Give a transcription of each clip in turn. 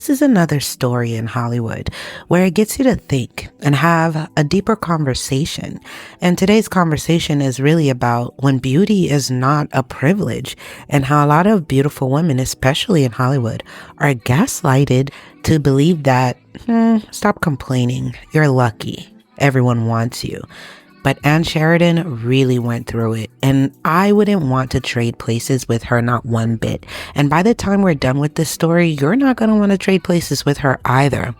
This is another story in Hollywood where it gets you to think and have a deeper conversation. And today's conversation is really about when beauty is not a privilege and how a lot of beautiful women, especially in Hollywood, are gaslighted to believe that, stop complaining, you're lucky, everyone wants you. But Sheridan really went through it, and I wouldn't want to trade places with her, not one bit. And by the time we're done with this story, you're not going to want to trade places with her either.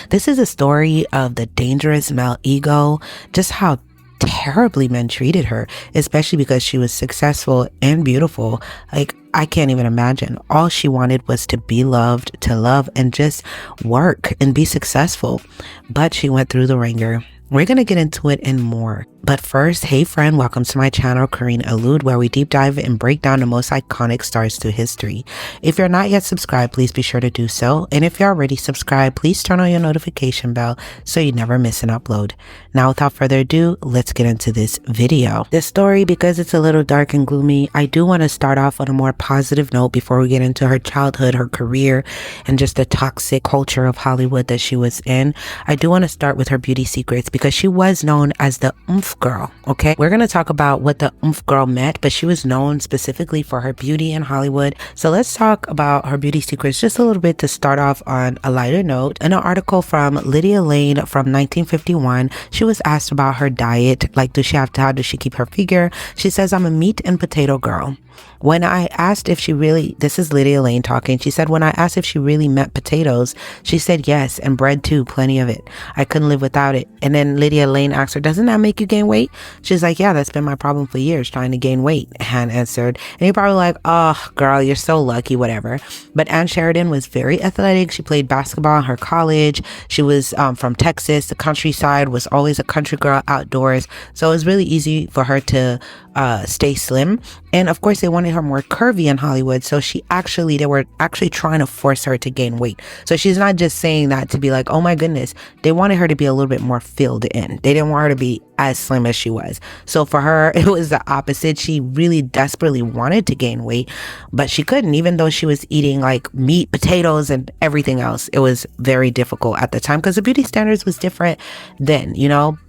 This is a story of the dangerous male ego, just how terribly men treated her, especially because she was successful and beautiful. Like, I can't even imagine. All she wanted was to be loved, to love, and just work and be successful. But she went through the ringer. We're going to get into it and more. But first, hey friend, welcome to my channel, Kareen Allude, where we deep dive and break down the most iconic stars through history. If you're not yet subscribed, please be sure to do so. And if you're already subscribed, please turn on your notification bell so you never miss an upload. Now, without further ado, let's get into this video. This story, because it's a little dark and gloomy, I do want to start off on a more positive note before we get into her childhood, her career, and just the toxic culture of Hollywood that she was in. I do want to start with her beauty secrets because she was known as the oomph girl. Okay, we're going to talk about what the oomph girl meant, but she was known specifically for her beauty in Hollywood. So let's talk about her beauty secrets just a little bit to start off on a lighter note. In an article from Lydia Lane from 1951, she was asked about her diet. Like, how does she keep her figure? She says, "I'm a meat and potato girl." When I asked if she really, this is Lydia Lane talking, she said, when I asked if she really meant potatoes, she said yes, and bread too, plenty of it. I couldn't live without it. And then Lydia Lane asked her, doesn't that make you gain weight? She's like, yeah, that's been my problem for years, trying to gain weight. Anne answered, and you're probably like, oh, girl, you're so lucky, whatever. But Anne Sheridan was very athletic. She played basketball in her college. She was from Texas. The countryside, was always a country girl outdoors. So it was really easy for her to stay slim. And of course, they wanted her more curvy in Hollywood. So they were actually trying to force her to gain weight. So she's not just saying that to be like, oh my goodness. They wanted her to be a little bit more filled in. They didn't want her to be as slim as she was. So for her, it was the opposite. She really desperately wanted to gain weight, but she couldn't, even though she was eating like meat, potatoes, and everything else. It was very difficult at the time because the beauty standards was different then.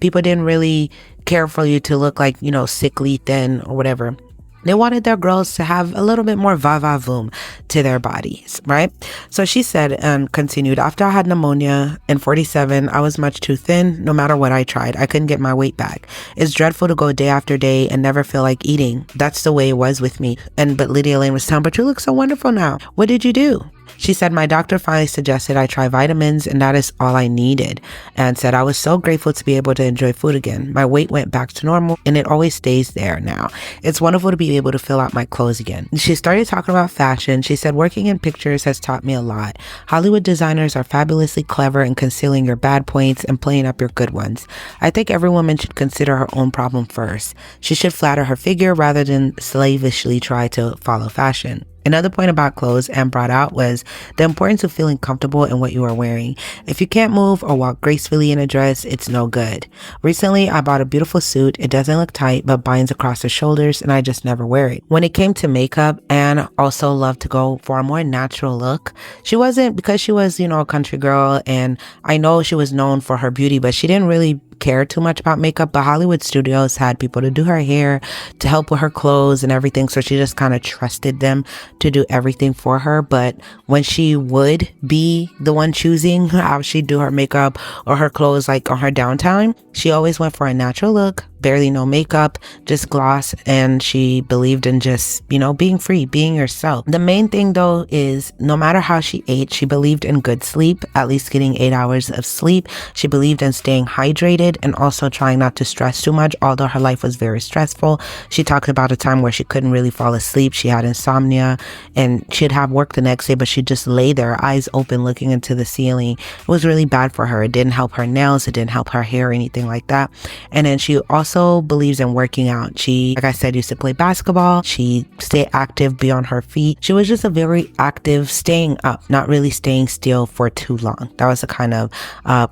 People didn't really care for you to look like, sickly, thin, or whatever. They wanted their girls to have a little bit more va-va-voom to their bodies, right? So she said and continued, after I had pneumonia in 47, I was much too thin. No matter what I tried, I couldn't get my weight back. It's dreadful to go day after day and never feel like eating. That's the way it was with me. But Lydia Lane was telling, but you look so wonderful now. What did you do? She said, my doctor finally suggested I try vitamins, and that is all I needed. And said, I was so grateful to be able to enjoy food again. My weight went back to normal, and it always stays there now. It's wonderful to be able to fill out my clothes again. She started talking about fashion. She said, working in pictures has taught me a lot. Hollywood designers are fabulously clever in concealing your bad points and playing up your good ones. I think every woman should consider her own problem first. She should flatter her figure rather than slavishly try to follow fashion. Another point about clothes Anne brought out was the importance of feeling comfortable in what you are wearing. If you can't move or walk gracefully in a dress, it's no good. Recently, I bought a beautiful suit. It doesn't look tight, but binds across the shoulders, and I just never wear it. When it came to makeup, Anne also loved to go for a more natural look. She wasn't, because she was, a country girl, and I know she was known for her beauty, but she didn't really care too much about makeup. But Hollywood studios had people to do her hair, to help with her clothes and everything, so she just kind of trusted them to do everything for her. But when she would be the one choosing how she'd do her makeup or her clothes, like on her downtime, she always went for a natural look, barely no makeup, just gloss, and she believed in just, being free, being yourself. The main thing though is no matter how she ate, she believed in good sleep, at least getting 8 hours of sleep. She believed in staying hydrated and also trying not to stress too much, although her life was very stressful. She talked about a time where she couldn't really fall asleep. She had insomnia and she'd have work the next day, but she'd just lay there, eyes open, looking into the ceiling. It was really bad for her. It didn't help her nails. It didn't help her hair or anything like that. And then she also also believes in working out. She, like I said, used to play basketball. She stayed active, be on her feet. She was just a very active, staying up, not really staying still for too long. That was the kind of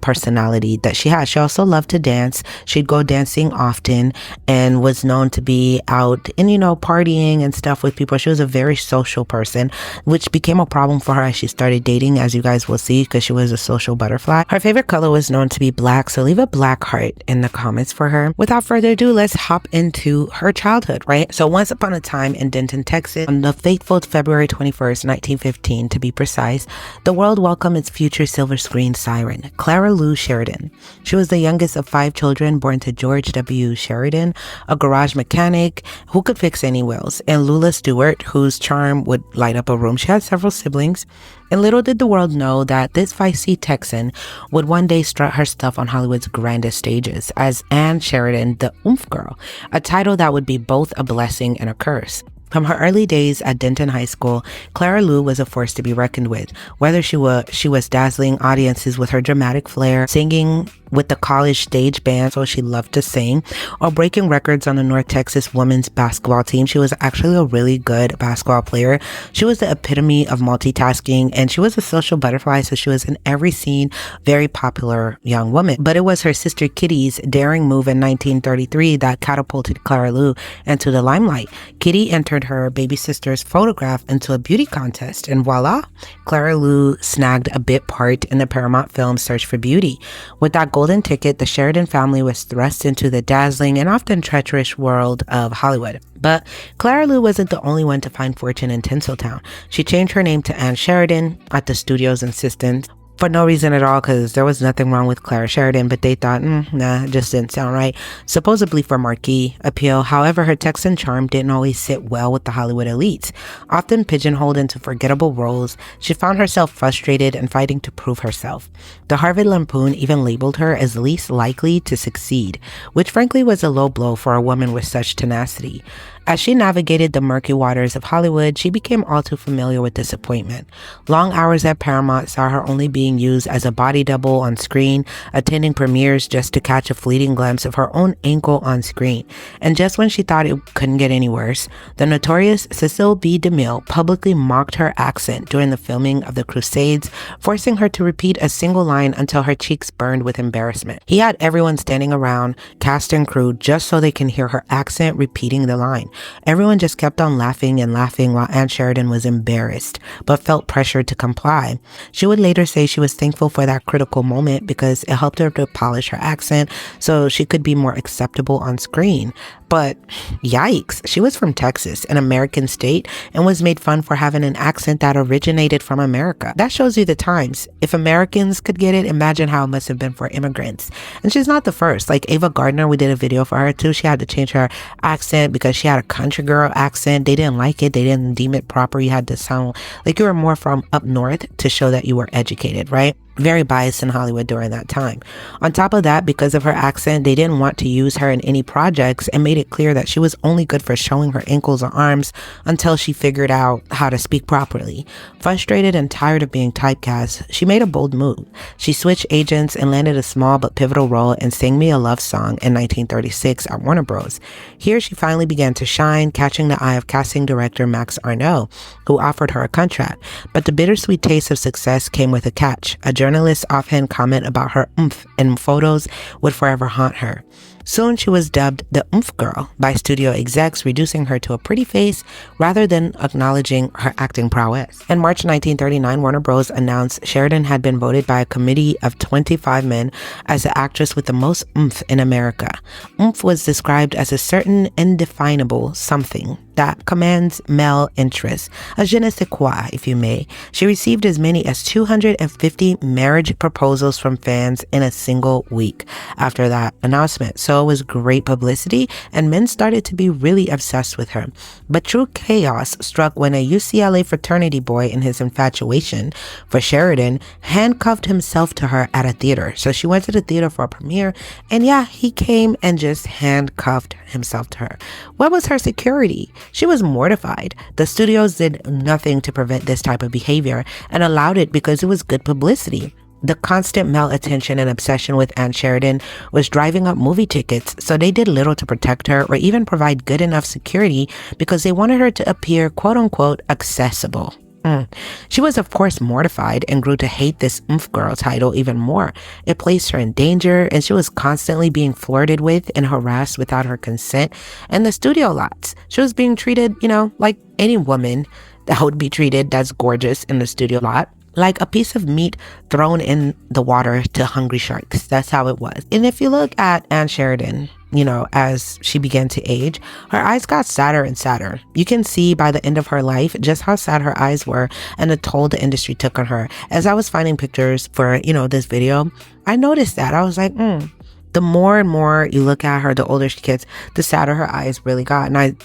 personality that she had. She also loved to dance. She'd go dancing often and was known to be out and, partying and stuff with people. She was a very social person, which became a problem for her as she started dating, as you guys will see, because she was a social butterfly. Her favorite color was known to be black, so leave a black heart in the comments for her. Without further ado, let's hop into her childhood, right? So once upon a time in Denton, Texas, on the fateful February 21st, 1915, to be precise, the world welcomed its future silver screen siren, Clara Lou Sheridan. She was the youngest of 5 children born to George W. Sheridan, a garage mechanic who could fix any wheels, and Lula Stewart, whose charm would light up a room. She had several siblings, and little did the world know that this feisty Texan would one day strut her stuff on Hollywood's grandest stages as Anne Sheridan, the oomph girl, a title that would be both a blessing and a curse. From her early days at Denton High School, Clara Lou was a force to be reckoned with. Whether she was dazzling audiences with her dramatic flair, singing with the college stage band, so she loved to sing, or breaking records on the North Texas women's basketball team. She was actually a really good basketball player. She was the epitome of multitasking, and she was a social butterfly, so she was in every scene, very popular young woman. But it was her sister Kitty's daring move in 1933 that catapulted Clara Lou into the limelight. Kitty entered her baby sister's photograph into a beauty contest, and voila, Clara Lou snagged a bit part in the Paramount film Search for Beauty. With that golden ticket, the Sheridan family was thrust into the dazzling and often treacherous world of Hollywood. But Clara Lou wasn't the only one to find fortune in Tinseltown. She changed her name to Anne Sheridan at the studio's insistence, for no reason at all, because there was nothing wrong with Clara Sheridan, but they thought, nah, it just didn't sound right. Supposedly for marquee appeal. However, her Texan charm didn't always sit well with the Hollywood elites. Often pigeonholed into forgettable roles, she found herself frustrated and fighting to prove herself. The Harvard Lampoon even labeled her as least likely to succeed, which frankly was a low blow for a woman with such tenacity. As she navigated the murky waters of Hollywood, she became all too familiar with disappointment. Long hours at Paramount saw her only being used as a body double on screen, attending premieres just to catch a fleeting glimpse of her own ankle on screen. And just when she thought it couldn't get any worse, the notorious Cecil B. DeMille publicly mocked her accent during the filming of The Crusades, forcing her to repeat a single line until her cheeks burned with embarrassment. He had everyone standing around, cast and crew, just so they can hear her accent repeating the line. Everyone just kept on laughing and laughing while Anne Sheridan was embarrassed, but felt pressured to comply. She would later say she was thankful for that critical moment because it helped her to polish her accent so she could be more acceptable on screen. But yikes, she was from Texas, an American state, and was made fun for having an accent that originated from America. That shows you the times. If Americans could get it, imagine how it must have been for immigrants. And she's not the first. Like Ava Gardner, we did a video for her too. She had to change her accent because she had a country girl accent. They didn't like it. They didn't deem it proper. You had to sound like you were more from up north to show that you were educated, right? Very biased in Hollywood during that time. On top of that, because of her accent, they didn't want to use her in any projects and made it clear that she was only good for showing her ankles or arms until she figured out how to speak properly. Frustrated and tired of being typecast, she made a bold move. She switched agents and landed a small but pivotal role in Sing Me a Love Song in 1936 at Warner Bros. Here, she finally began to shine, catching the eye of casting director Max Arnault, who offered her a contract. But the bittersweet taste of success came with a catch. A journalist's offhand comment about her oomph in photos would forever haunt her. Soon she was dubbed the oomph girl by studio execs, reducing her to a pretty face rather than acknowledging her acting prowess. In March 1939, Warner Bros. Announced Sheridan had been voted by a committee of 25 men as the actress with the most oomph in America. Oomph was described as a certain indefinable something that commands male interest, a je ne sais quoi, if you may. She received as many as 250 marriage proposals from fans in a single week after that announcement. So it was great publicity, and men started to be really obsessed with her. But true chaos struck when a UCLA fraternity boy, in his infatuation for Sheridan, handcuffed himself to her at a theater. So she went to the theater for a premiere, and yeah, he came and just handcuffed himself to her. What was her security? She was mortified. The studios did nothing to prevent this type of behavior and allowed it because it was good publicity. The constant male attention and obsession with Ann Sheridan was driving up movie tickets, so they did little to protect her or even provide good enough security because they wanted her to appear quote-unquote accessible. She was, of course, mortified and grew to hate this oomph girl title even more. It placed her in danger, and she was constantly being flirted with and harassed without her consent. And the studio lots, she was being treated, like any woman that would be treated that's gorgeous in the studio lot, like a piece of meat thrown in the water to hungry sharks. That's how it was. And if you look at Ann Sheridan, as she began to age, her eyes got sadder and sadder. You can see by the end of her life just how sad her eyes were and the toll the industry took on her. As I was finding pictures for, this video, I noticed that. I was like, the more and more you look at her, the older she gets, the sadder her eyes really got. And I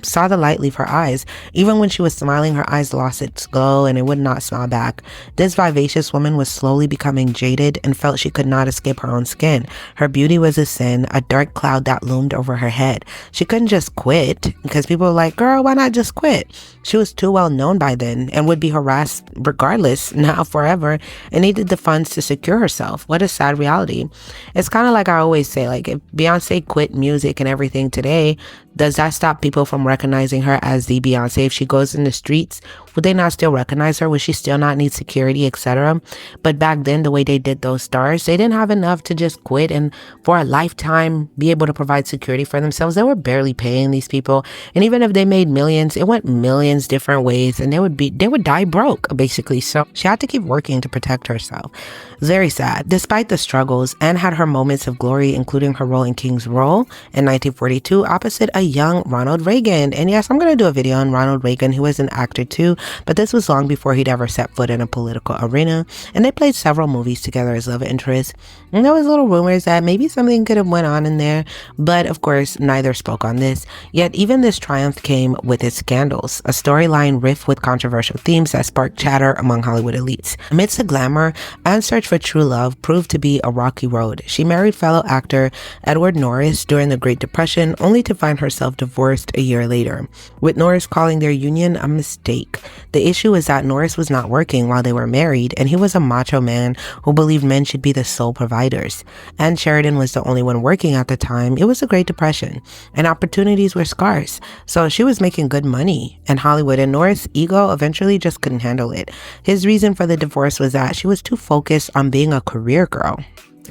saw the light leave her eyes. Even when she was smiling, her eyes lost its glow and it would not smile back. This vivacious woman was slowly becoming jaded and felt she could not escape her own skin. Her beauty was a sin, a dark cloud that loomed over her head. She couldn't just quit because people were like, girl, why not just quit? She was too well known by then and would be harassed regardless, now forever, and needed the funds to secure herself. What a sad reality. It's kind of like I always say, like, if Beyonce quit music and everything today, does that stop people from recognizing her as the Beyonce? If she goes in the streets, would they not still recognize her? Would she still not need security, etc.? But back then, the way they did those stars, they didn't have enough to just quit and for a lifetime be able to provide security for themselves. They were barely paying these people. And even if they made millions, it went millions different ways and they would die broke, basically. So she had to keep working to protect herself. Very sad. Despite the struggles, Anne had her moments of glory, including her role in King's Row in 1942 opposite a young Ronald Reagan. And yes, I'm going to do a video on Ronald Reagan, who was an actor too, but this was long before he'd ever set foot in a political arena. And they played several movies together as love interests. And there was little rumors that maybe something could have went on in there, but of course, neither spoke on this. Yet even this triumph came with its scandals, a storyline rife with controversial themes that sparked chatter among Hollywood elites. Amidst the glamour, Anne's search for true love proved to be a rocky road. She married fellow actor Edward Norris during the Great Depression, only to find herself divorced a year later, with Norris calling their union a mistake. The issue is that Norris was not working while they were married, and he was a macho man who believed men should be the sole providers. Ann Sheridan was the only one working at the time. It was the Great Depression, and opportunities were scarce, so she was making good money in Hollywood, and Norris' ego eventually just couldn't handle it. His reason for the divorce was that she was too focused on being a career girl.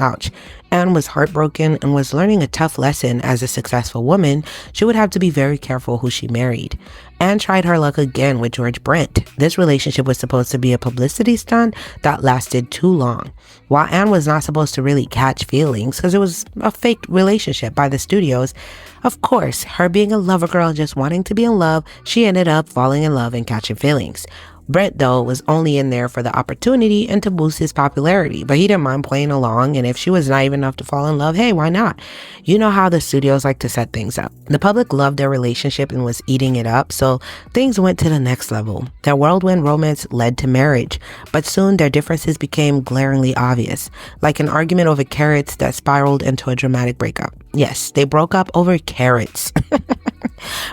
Ouch. Anne was heartbroken and was learning a tough lesson as a successful woman. She would have to be very careful who she married. Anne tried her luck again with George Brent. This relationship was supposed to be a publicity stunt that lasted too long. While Anne was not supposed to really catch feelings because it was a fake relationship by the studios, of course, her being a lover girl just wanting to be in love, she ended up falling in love and catching feelings. Brent, though, was only in there for the opportunity and to boost his popularity, but he didn't mind playing along, and if she was naive enough to fall in love, hey, why not? You know how the studios like to set things up. The public loved their relationship and was eating it up, so things went to the next level. Their whirlwind romance led to marriage, but soon their differences became glaringly obvious, like an argument over carrots that spiraled into a dramatic breakup. Yes, they broke up over carrots.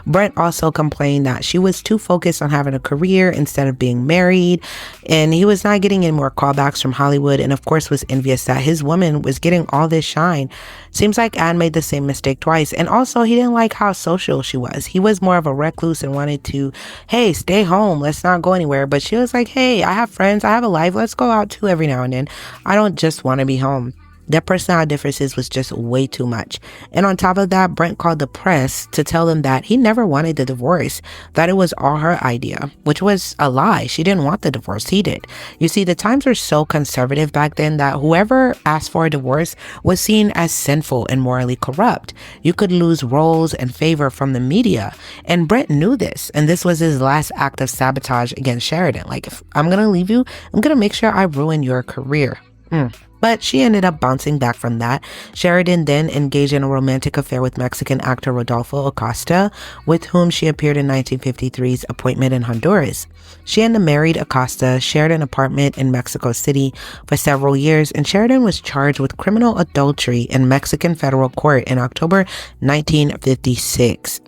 Brent also complained that she was too focused on having a career instead of being married, and he was not getting any more callbacks from Hollywood, and of course was envious that his woman was getting all this shine. Seems like Anne made the same mistake twice, and also he didn't like how social she was. He was more of a recluse and wanted to, hey, stay home, let's not go anywhere, but she was like, hey, I have friends, I have a life, let's go out too every now and then. I don't just want to be home. Their personality differences was just way too much. And on top of that, Brent called the press to tell them that he never wanted the divorce, that it was all her idea, which was a lie. She didn't want the divorce, he did. You see, the times were so conservative back then that whoever asked for a divorce was seen as sinful and morally corrupt. You could lose roles and favor from the media. And Brent knew this, and this was his last act of sabotage against Sheridan. Like, if I'm gonna leave you, I'm gonna make sure I ruin your career. But she ended up bouncing back from that. Sheridan then engaged in a romantic affair with Mexican actor Rodolfo Acosta, with whom she appeared in 1953's Appointment in Honduras. She and the married Acosta shared an apartment in Mexico City for several years, and Sheridan was charged with criminal adultery in Mexican federal court in October 1956.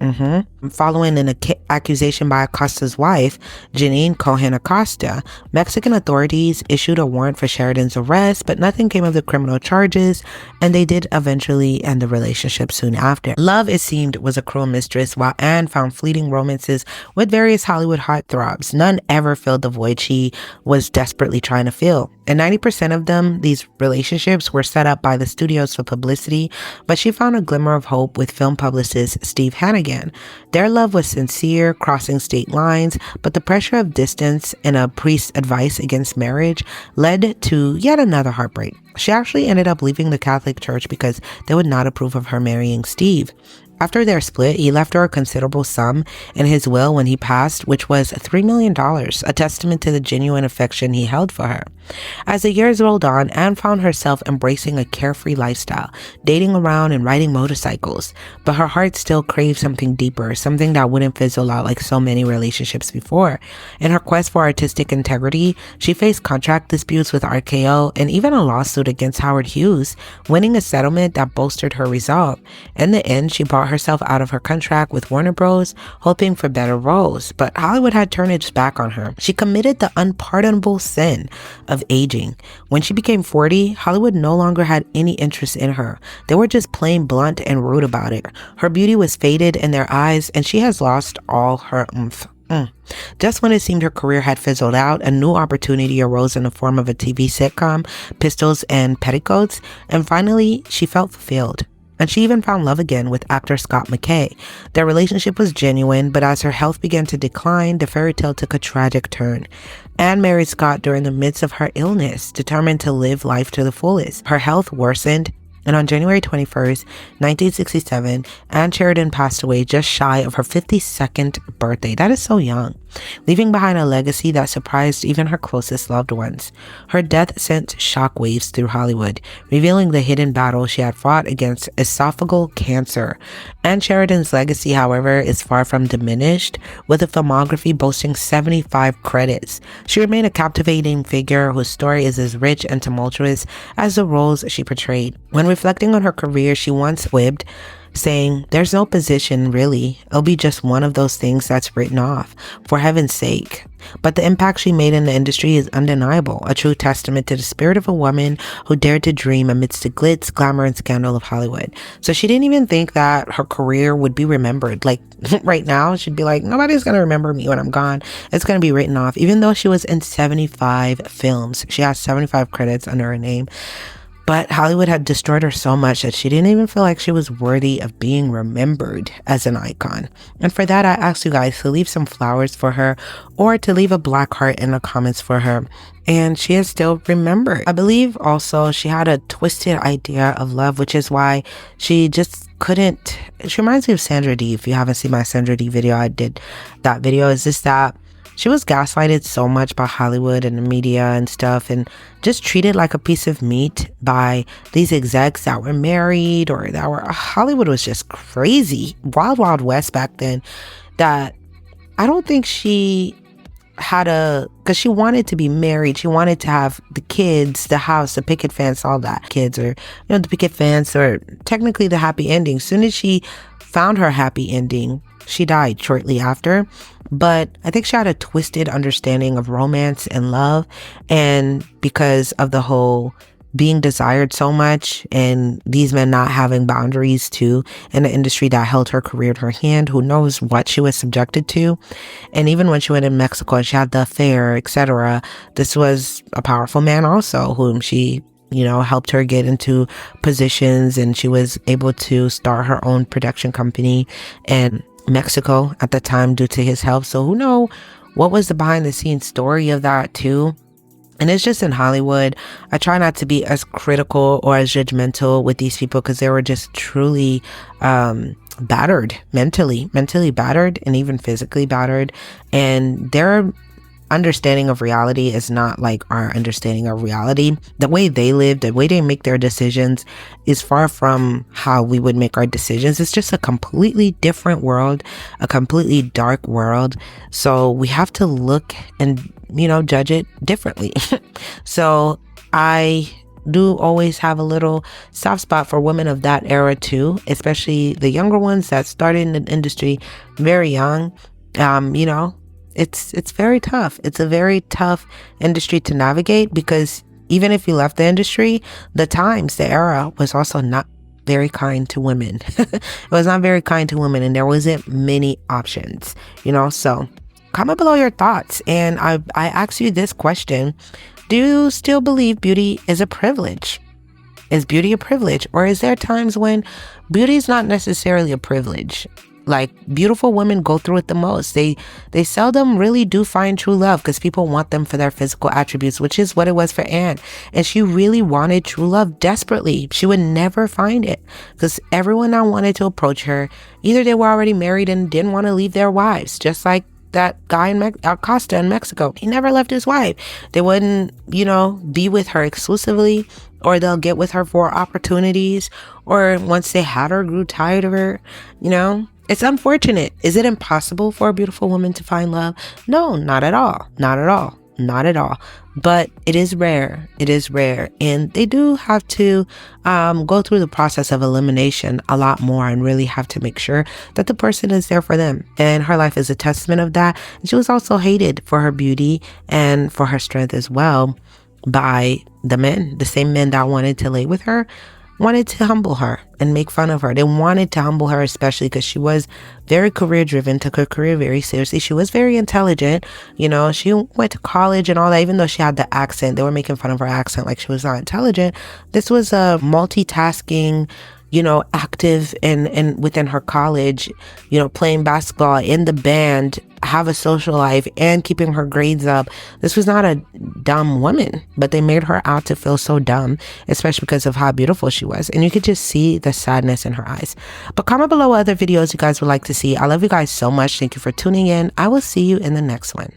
Following an accusation by Acosta's wife, Janine Cohen Acosta, Mexican authorities issued a warrant for Sheridan's arrest, but nothing came of the criminal charges, and they did eventually end the relationship soon after. Love, it seemed, was a cruel mistress, while Anne found fleeting romances with various Hollywood heartthrobs. None ever filled the void she was desperately trying to fill. And 90% of them, these relationships, were set up by the studios for publicity, but she found a glimmer of hope with film publicist Steve Hannigan. Their love was sincere, crossing state lines, but the pressure of distance and a priest's advice against marriage led to yet another heartbreak. She actually ended up leaving the Catholic Church because they would not approve of her marrying Steve. After their split, he left her a considerable sum in his will when he passed, which was $3 million, a testament to the genuine affection he held for her. As the years rolled on, Anne found herself embracing a carefree lifestyle, dating around and riding motorcycles, but her heart still craved something deeper, something that wouldn't fizzle out like so many relationships before. In her quest for artistic integrity, she faced contract disputes with RKO and even a lawsuit against Howard Hughes, winning a settlement that bolstered her resolve. In the end, she bought herself out of her contract with Warner Bros., hoping for better roles, but Hollywood had turned its back on her. She committed the unpardonable sin of aging. When she became 40, Hollywood no longer had any interest in her. They were just plain blunt and rude about it. Her beauty was faded in their eyes, and she has lost all her oomph. Just when it seemed her career had fizzled out, a new opportunity arose in the form of a TV sitcom, Pistols and Petticoats, and finally, she felt fulfilled. And she even found love again with actor Scott McKay. Their relationship was genuine, but as her health began to decline, the fairy tale took a tragic turn. Anne married Scott during the midst of her illness, determined to live life to the fullest. Her health worsened, and on January 21st, 1967, Anne Sheridan passed away just shy of her 52nd birthday. That is so young, leaving behind a legacy that surprised even her closest loved ones. Her death sent shockwaves through Hollywood, revealing the hidden battle she had fought against esophageal cancer. Anne Sheridan's legacy, however, is far from diminished, with a filmography boasting 75 credits. She remained a captivating figure whose story is as rich and tumultuous as the roles she portrayed. When reflecting on her career, she once quipped, saying, "There's no position, really. It'll be just one of those things that's written off, for heaven's sake." But the impact she made in the industry is undeniable, a true testament to the spirit of a woman who dared to dream amidst the glitz, glamour, and scandal of Hollywood. So she didn't even think that her career would be remembered. Like right now, she'd be like, nobody's going to remember me when I'm gone. It's going to be written off. Even though she was in 75 films, she has 75 credits under her name. But Hollywood had destroyed her so much that she didn't even feel like she was worthy of being remembered as an icon. And for that, I asked you guys to leave some flowers for her or to leave a black heart in the comments for her. And she is still remembered. I believe also she had a twisted idea of love, which is why she just couldn't. She reminds me of Sandra Dee. If you haven't seen my Sandra Dee video, I did that video. Is just that she was gaslighted so much by Hollywood and the media and stuff, and just treated like a piece of meat by these execs that were married or that were. Hollywood was just crazy. Wild, wild west back then. That I don't think she had because she wanted to be married. She wanted to have the kids, the house, the picket fence, all that. Kids, or, the picket fence, or technically the happy ending. As soon as she found her happy ending, she died shortly after. But I think she had a twisted understanding of romance and love. And because of the whole being desired so much and these men not having boundaries too in the industry that held her career in her hand, who knows what she was subjected to. And even when she went in Mexico and she had the affair, etc., this was a powerful man also whom she helped her get into positions, and she was able to start her own production company in Mexico at the time due to his help. So who knows what was the behind the scenes story of that too. And it's just in Hollywood, I try not to be as critical or as judgmental with these people because they were just truly battered, mentally battered, and even physically battered. And understanding of reality is not like our understanding of reality. The way they live, the way they make their decisions is far from how we would make our decisions. It's just a completely different world, a completely dark world. So we have to look and, judge it differently. So I do always have a little soft spot for women of that era too, especially the younger ones that started in the industry very young. It's very tough. It's a very tough industry to navigate, because even if you left the industry, the era was also not very kind to women. It was not very kind to women, and there wasn't many options, so comment below your thoughts. And I ask you this question: do you still believe beauty is a privilege? Is beauty a privilege? Or is there times when beauty is not necessarily a privilege? Like, beautiful women go through it the most. They seldom really do find true love, because people want them for their physical attributes, which is what it was for Anne. And she really wanted true love desperately. She would never find it, because everyone that wanted to approach her, either they were already married and didn't want to leave their wives, just like that guy in Acosta in Mexico. He never left his wife. They wouldn't, be with her exclusively, or they'll get with her for opportunities, or once they had her, grew tired of her. It's unfortunate. Is it impossible for a beautiful woman to find love? No, not at all. Not at all. Not at all. But it is rare. It is rare. And they do have to go through the process of elimination a lot more, and really have to make sure that the person is there for them. And her life is a testament of that. And she was also hated for her beauty and for her strength as well by the men. The same men that wanted to lay with her wanted to humble her and make fun of her. They wanted to humble her, especially because she was very career driven, took her career very seriously. She was very intelligent. She went to college and all that. Even though she had the accent, they were making fun of her accent like she was not intelligent. This was a multitasking, active and within her college, playing basketball, in the band, have a social life, and keeping her grades up. This was not a dumb woman, but they made her out to feel so dumb, especially because of how beautiful she was. And you could just see the sadness in her eyes. But comment below what other videos you guys would like to see. I love you guys so much. Thank you for tuning in. I will see you in the next one.